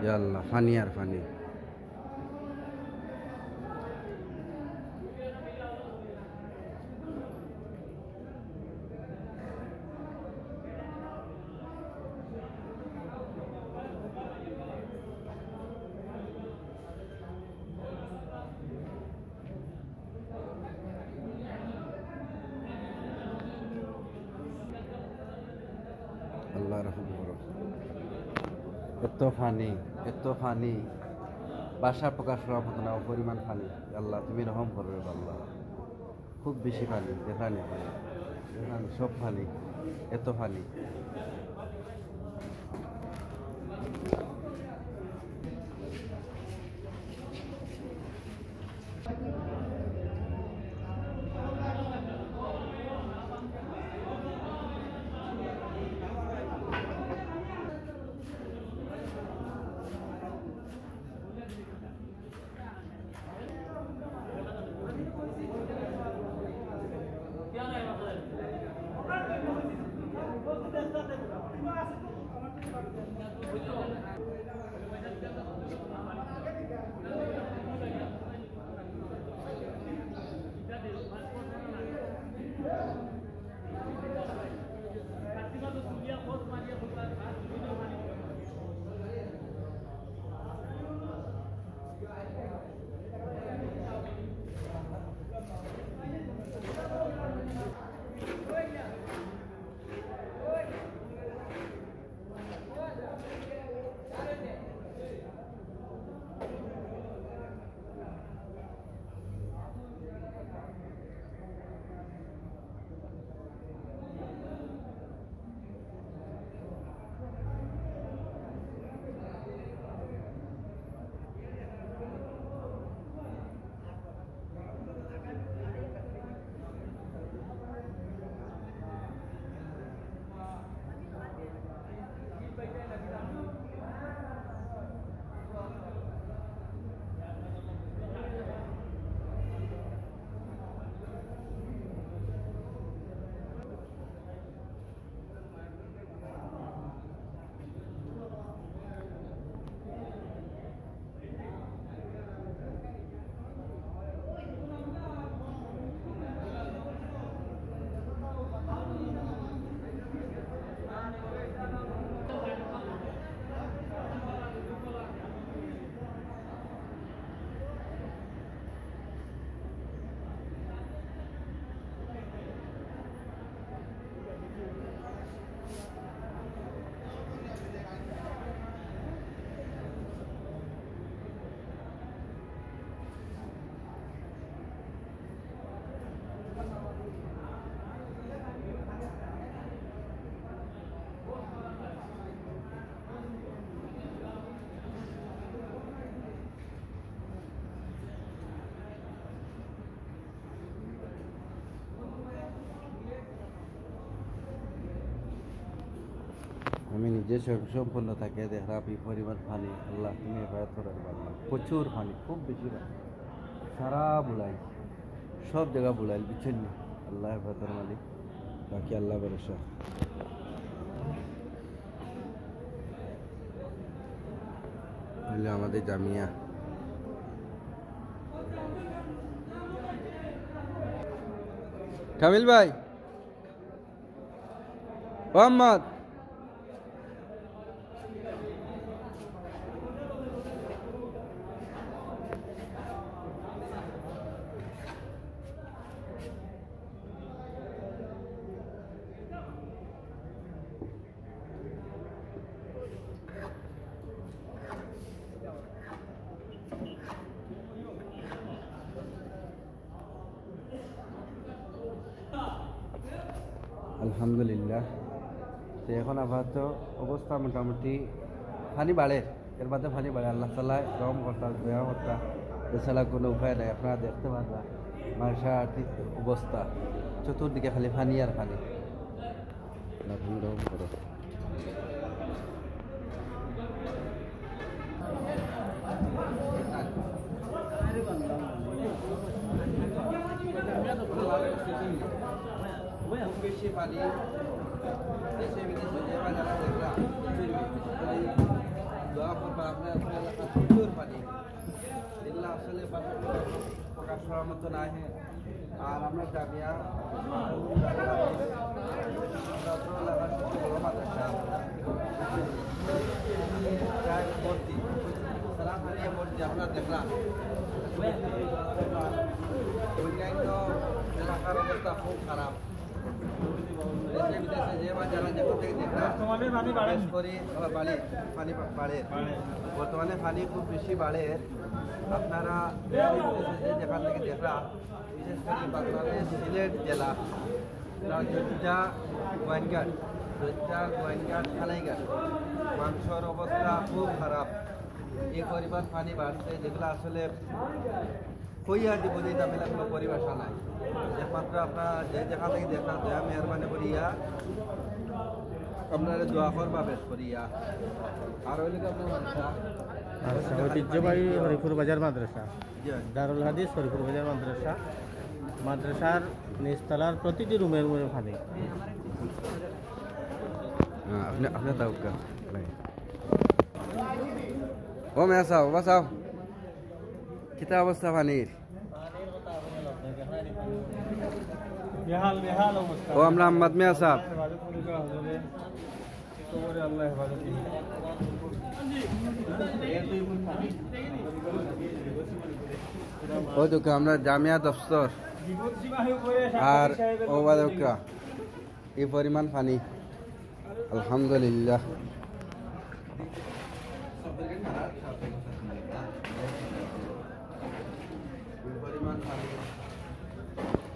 ইয়া আল্লাহ, funny আর funny. আল্লাহ রহম করো। এত ফানি, এত ফানি, বাসা প্রকাশ করার মতো না পরিমাণ ফানি। আল্লাহ তুমি রহম করবে আল্লাহ। খুব বেশি ফানি, যেখানে সব ফানি, এত ফানি। আমি নিজে সম্পূর্ণ থাকে দেখলাম এই পরিমাণ পানি। আল্লাহ তুমি হেফাজত করে আল্লাহ। প্রচুর পানি, খুব বেশি পানি, সারা বুলাই, সব জায়গা বুলাইল বিচ্ছিন্ন। আল্লাহ হেফাজতের মালিক, বাকি আল্লাহ ভরসা। আমাদের জামিয়া কামিল ভাই, মোহাম্মদ আলহামদুলিল্লাহ। তো এখন আপাতত অবস্থা মোটামুটি পানি বাড়ে, এর মধ্যে পানি বাড়ে। আল্লাহ তাআলা রহম করতা, দয়া করতা, এছাড়া কোনো উপায় নাই। আপনারা দেখতে পারবেন মার্শা ঠিক অবস্থা, চতুর্দিকে খালি পানি আর পানি। আল্লাহ তুমি রহম করো। বেশি পানি দেশে বিদেশে যে বাজারে দেখলাম দোয়া করবা আপনার এলাকা প্রচুর পানি, এগুলো আসলে প্রকাশ করার মতো নাই। আর আমরা জামিয়া বড় মাদ্রাসা ভর্তি ভর্তি আপনার দেখলাম অন্যান্য এলাকার অবস্থা খুব খারাপ। দেশে বিদেশে যে বা যারা যেখান থেকে দেখলাম পানি বাড়ে, বর্তমানে পানি খুব বেশি বাড়ে। আপনারা যেখান থেকে দেখলাম বিশেষ করে বাংলাদেশ সিলেট জেলা জজ্জা গোয়াইনঘাট খানাইঘাট মানুষের অবস্থা খুব খারাপ। এই পরিমাণ পানি বাড়ছে যেগুলো আসলে কইয়া দিব যে তামিল কোনো পরিভাষা নাই। একমাত্র আপনার যে যেখান থেকে দেখলাম দয়া মেহরবানি করিয়া আপনারা দোয়া করবা বেশ করিয়া। আর ওই আপনার ঐতিহ্যবাহী হরিপুর বাজার মাদ্রাসা, দারুল হাদিস হরিপুর বাজার মাদ্রাসা, মাদ্রাসার নিচতলার প্রতিটি রুমের রুমে পানি। আপনি তাও ও মেয়া সাও বাসাও কিতা অবস্থা পানির? ও আমরা আহমদ মিয়া সাহেব ও দুঃখ আমরা জামিয়া দফতর আর ও বাদকা এই পরিমাণ পানি আলহামদুলিল্লাহ।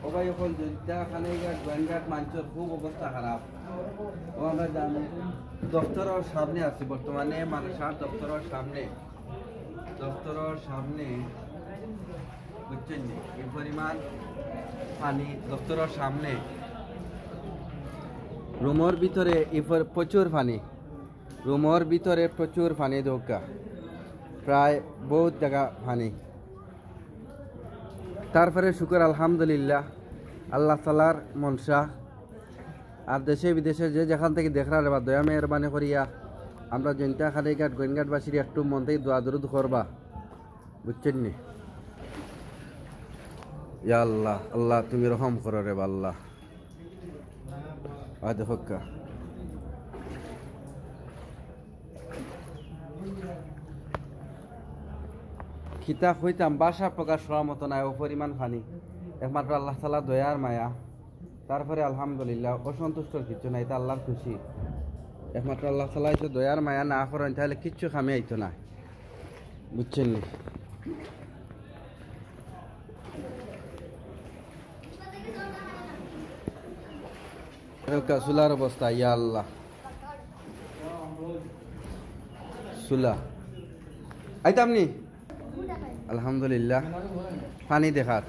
সবাই এখন জৈতা খানাইঘাট গোয়াইনঘাট মানুষের খুব অবস্থা খারাপ। ও আমরা জানি দপ্তরের সামনে আছি বর্তমানে, মাদ্রাসার দপ্তরের সামনে বুঝছেন এই পরিমাণ পানি দপ্তরের সামনে। রুমের ভিতরে প্রচুর পানি, রুমের ভিতরে প্রচুর পানি ঢোকা, প্রায় বহুত জায়গা পানি। তারপরে শুকর আলহামদুলিল্লাহ আল্লাহ তালার মনসা। আর দেশে বিদেশে যে যেখান থেকে দেখলার বা দয়া মেহরবানি করিয়া আমরা জৈন্তা খানাইঘাট গোয়াইনঘাটবাসীর একটু মন থেকে দোয়া দরুদ করবা বুঝছেন নি। ইয়া আল্লাহ, আল্লাহ তুমি রহম করো রে আল্লাহ। দেখা খিতা হইতাম বাসা প্রকাশ হওয়ার মতো নাই, ও পরিমাণ পানি। একমাত্র আল্লাহ তাআলা দয়ার মায়া। তারপরে আলহামদুলিল্লাহ অসন্তুষ্টর কিছু নাই, তা আল্লাহর খুশি। একমাত্র আল্লাহ তাআলা তো দয়ার মায়া না করেন তাহলে কিচ্ছু খামে আইতো না বুঝছেন নি। সুলার অবস্থা ইয়া আল্লাহ, সুলা আইতাম নি আলহামদুলিল্লাহ। পানি দেখার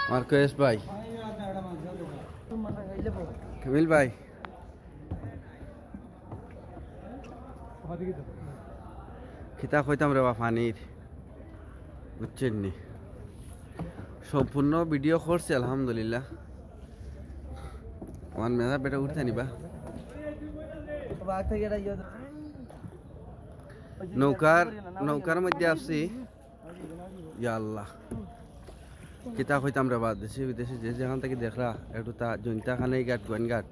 আমার কয়েস ভাই কামিল ভাই খিতা কইতাম রে বা পানির বুঝছেন নি। সম্পূর্ণ ভিডিও করছে আলহামদুলিল্লাহ। আমার মেধা পেটে উঠতে নিবা নৌকার মধ্যে আসছি। ইয়া আল্লাহ কিতা কইতাম রে বা দেশে বিদেশে যে যেখান থেকে দেখলা একটু তা জৈন্তা খানাইঘাট গোয়াইনঘাট,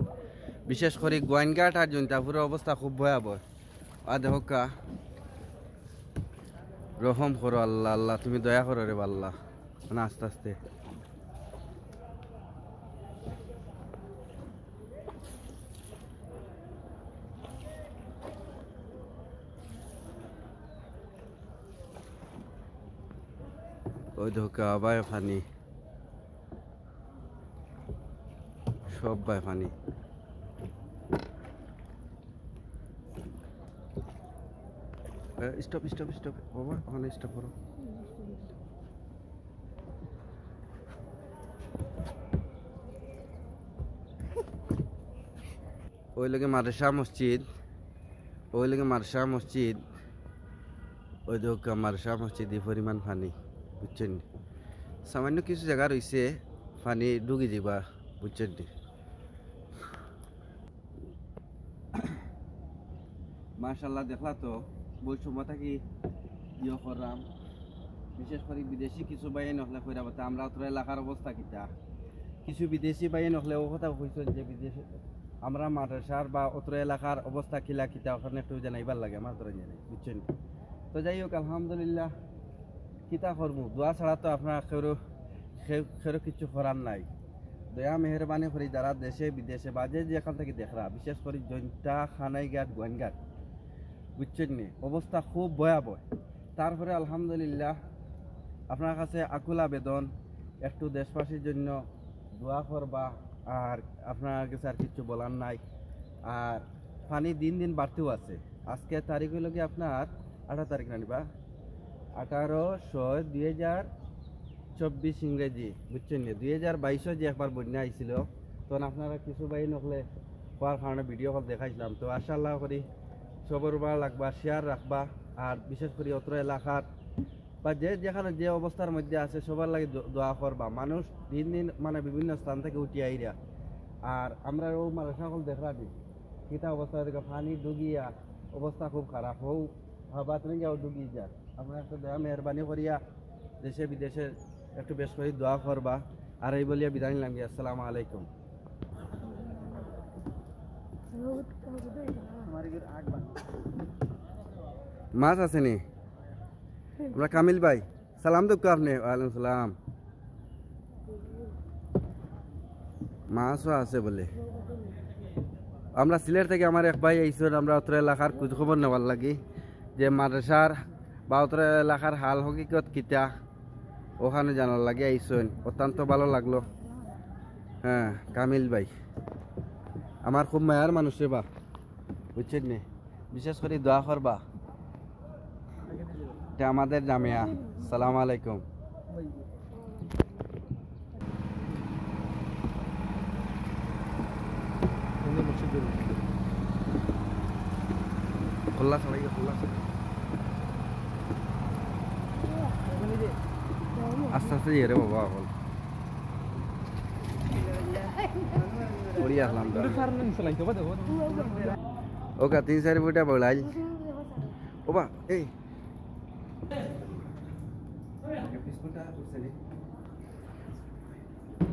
বিশেষ করে গোয়াইনঘাট আর জৈন্তাপুরের অবস্থা খুব ভয়াবহ। আর দেখা রহম করো আল্লাহ, আল্লাহ তুমি দয়া করো রে আল্লাহ। মানে আস্তে আস্তে ওই ধোকা বাই পানি, সব বাই পানি। স্টপ স্টপ স্টপ বাবা, ওখানে স্টপ করো। ওই লগে মাদ্রাসা মসজিদ, ওই লগে মাদ্রাসা মসজিদ, ওই ধোকা মাদ্রাসা মসজিদ এই পরিমাণ পানি বুঝছেন। সামান্য কিছু জায়গা রয়েছে পানি ঢুকে যাবা বুঝছেন। মাশাআল্লাহ দেখলা তো বৈষম্য থাকি ইয়ে করলাম বিশেষ করে বিদেশি কিছু বাইয়ে নহলে কইরা বলতে আমরা তোর এলাকার অবস্থা কিতা কিছু বিদেশি বাইয়ে নহলে ও কথা কইছেন যে বিদেশে আমরা মাদ্রাসার বা অত্র এলাকার অবস্থা কিলা কিতা ওখানে একটু জানাইবার লাগে আমার ধরে জানাই বুঝছেন তো যাই হোক আলহামদুলিল্লাহ কিতা করবো দোয়া ছাড়া তো আপনার খেরো কিছু করার নাই দয়া মেহরবানি করি যারা দেশে বিদেশে বাজে যেখান থেকে দেখরা বিশেষ করে জৈন্তা খানাইঘাট গোয়েনঘাট বুঝছেন নি অবস্থা খুব ভয়াবহ তারপরে আলহামদুলিল্লাহ আপনার কাছে আকুল আবেদন একটু দেশবাসীর জন্য দোয়া করবা আর আপনার কাছে আর কিছু বলার নাই আর পানি দিন দিন বাড়তেও আছে আজকে তারিখ হইল কি আপনার 18 তারিখ না নিবা 18/6/2024 ইংরেজি বুঝছেন নি 2022 যে একবার বন্যা আইছিল তখন আপনারা কিছু বাই নকলে হওয়ার কারণে ভিডিও কল দেখাইছিলাম তো আশাআল্লাহ করি সবর ভালো লাগবা শেয়ার রাখবা আর বিশেষ করে অত্র এলাকার বা যেখানে যে অবস্থার মধ্যে আছে সবার লাগে দোয়া করবা মানুষ দিন দিন মানে বিভিন্ন স্থান থেকে উঠি আইরা আর আমরা ও মানুষ সকল দেখা দিই কিতা অবস্থা দেখে পানি ডুগিয়া অবস্থা খুব খারাপ হও ভাবা তুমি যাও ডুগিয়ে যা আমরা একটু দয়া মেহরবানি করিয়া দেশে বিদেশে একটু বেশ করে দোয়া করবা আর এই বলিয়া বিদায় নিলাম আসসালামু আলাইকুম মাছ আছে নি আমরা কামিল ভাই সালাম দুঃখ আপনি ওয়ালাইকুম সালাম মাছও আছে বলে আমরা সিলেট থেকে আমার এক ভাই আইসন আমরা অত্র এলাকার খোঁজ খবর নেওয়ার লাগি যে মাদ্রাসার বা অত্র এলাকার হাল হকিকত কিতা ওখানে জানার লাগে আইসন অত্যন্ত ভালো লাগলো হ্যাঁ কামিল ভাই আমার খুব মায়ার মানুষ রে বা বুঝছেন নি বিশেষ করে দোয়া করবা এটা আমাদের জামিয়া সালাম আলাইকুম খোলা সবাই খোলা আস্তে আস্তে ইয়ে রে বাবা বল পড়ি আসলাম ওকে 3-4 ফুটা বলাই ওবা এই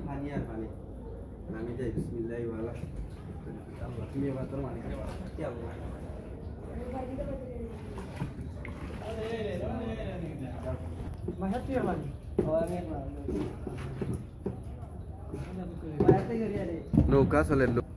পানি আর পানি নামি যাই বিসমিল্লাহ ওয়ালা আল্লাহ তুমি এবার তোর মালিক কি আল্লাহ নৌকা চলে নৌকা